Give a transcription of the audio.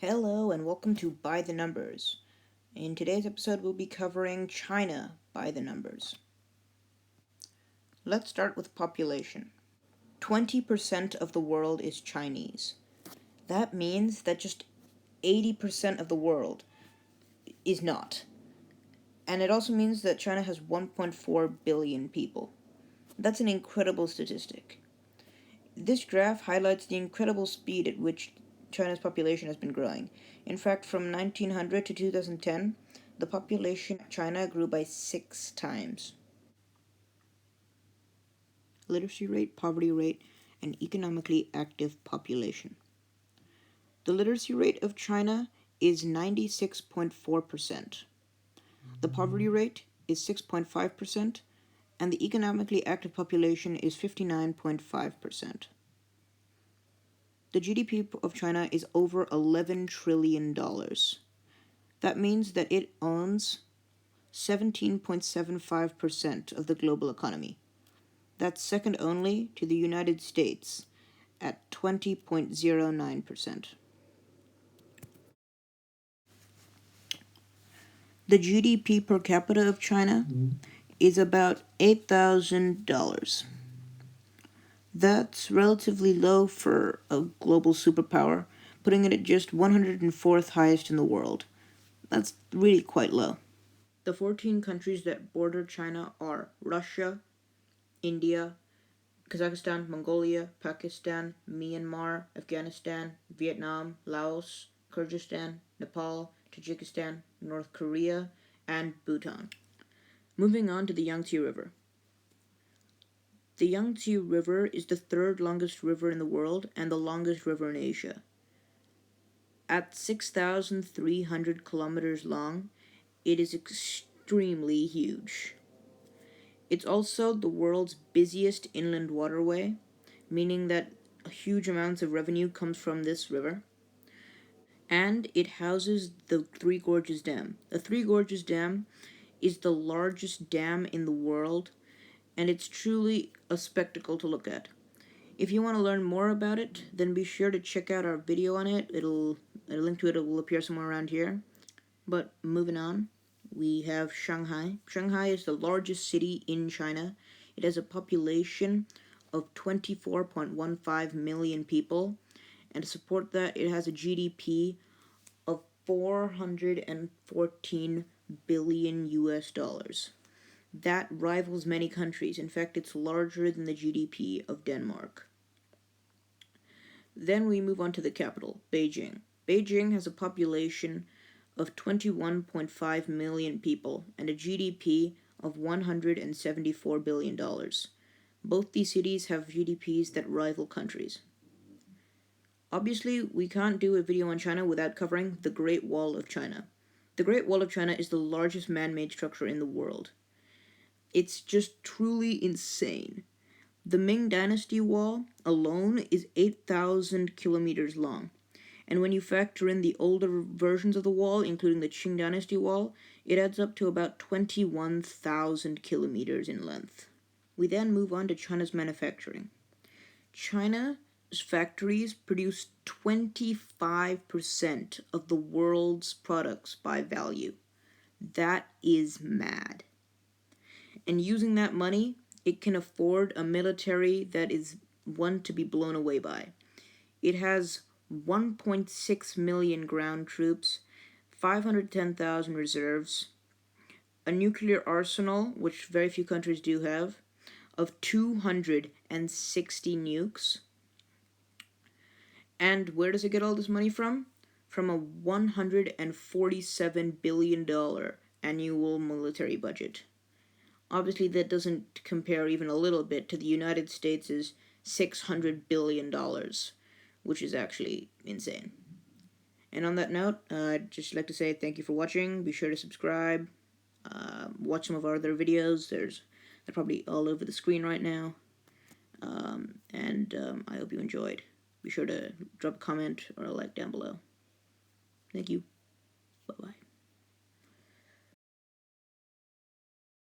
Hello and welcome to By the Numbers. In today's episode, we'll be covering China by the numbers. Let's start with population. 20% of the world is Chinese. That means that just 80% of the world is not. And it also means that China has 1.4 billion people. That's an incredible statistic. This graph highlights the incredible speed at which China's population has been growing. In fact, from 1900 to 2010, the population of China grew by 6 times. Literacy rate, poverty rate, and economically active population. The literacy rate of China is 96.4%. The poverty rate is 6.5%, and the economically active population is 59.5%. The GDP of China is over $11 trillion. That means that it owns 17.75% of the global economy. That's second only to the United States at 20.09%. The GDP per capita of China is about $8,000. That's relatively low for a global superpower, putting it at just 104th highest in the world. That's really quite low. The 14 countries that border China are Russia, India, Kazakhstan, Mongolia, Pakistan, Myanmar, Afghanistan, Vietnam, Laos, Kyrgyzstan, Nepal, Tajikistan, North Korea, and Bhutan. Moving on to the Yangtze River. The Yangtze River is the third longest river in the world and the longest river in Asia. At 6,300 kilometers long, it is extremely huge. It's also the world's busiest inland waterway, meaning that huge amounts of revenue comes from this river. And it houses the Three Gorges Dam. The Three Gorges Dam is the largest dam in the world, and it's truly a spectacle to look at. If you want to learn more about it, then be sure to check out our video on it. A link to it will appear somewhere around here. But moving on, we have Shanghai. Shanghai is the largest city in China. It has a population of 24.15 million people, and to support that, it has a GDP of 414 billion US dollars. That rivals many countries. In fact, it's larger than the GDP of Denmark. Then we move on to the capital, Beijing. Beijing has a population of 21.5 million people and a GDP of $174 billion. Both these cities have GDPs that rival countries. Obviously, we can't do a video on China without covering the Great Wall of China. The Great Wall of China is the largest man-made structure in the world. It's just truly insane. The Ming Dynasty Wall alone is 8,000 kilometers long. And when you factor in the older versions of the wall, including the Qing Dynasty Wall, it adds up to about 21,000 kilometers in length. We then move on to China's manufacturing. China's factories produce 25% of the world's products by value. That is mad. And using that money, it can afford a military that is one to be blown away by. It has 1.6 million ground troops, 510,000 reserves, a nuclear arsenal, which very few countries do have, of 260 nukes. And where does it get all this money from? From a $147 billion annual military budget. Obviously, that doesn't compare even a little bit to the United States' $600 billion, which is actually insane. And on that note, I'd just like to say thank you for watching. Be sure to subscribe. Watch some of our other videos. They're probably all over the screen right now. I hope you enjoyed. Be sure to drop a comment or a like down below. Thank you. Bye-bye.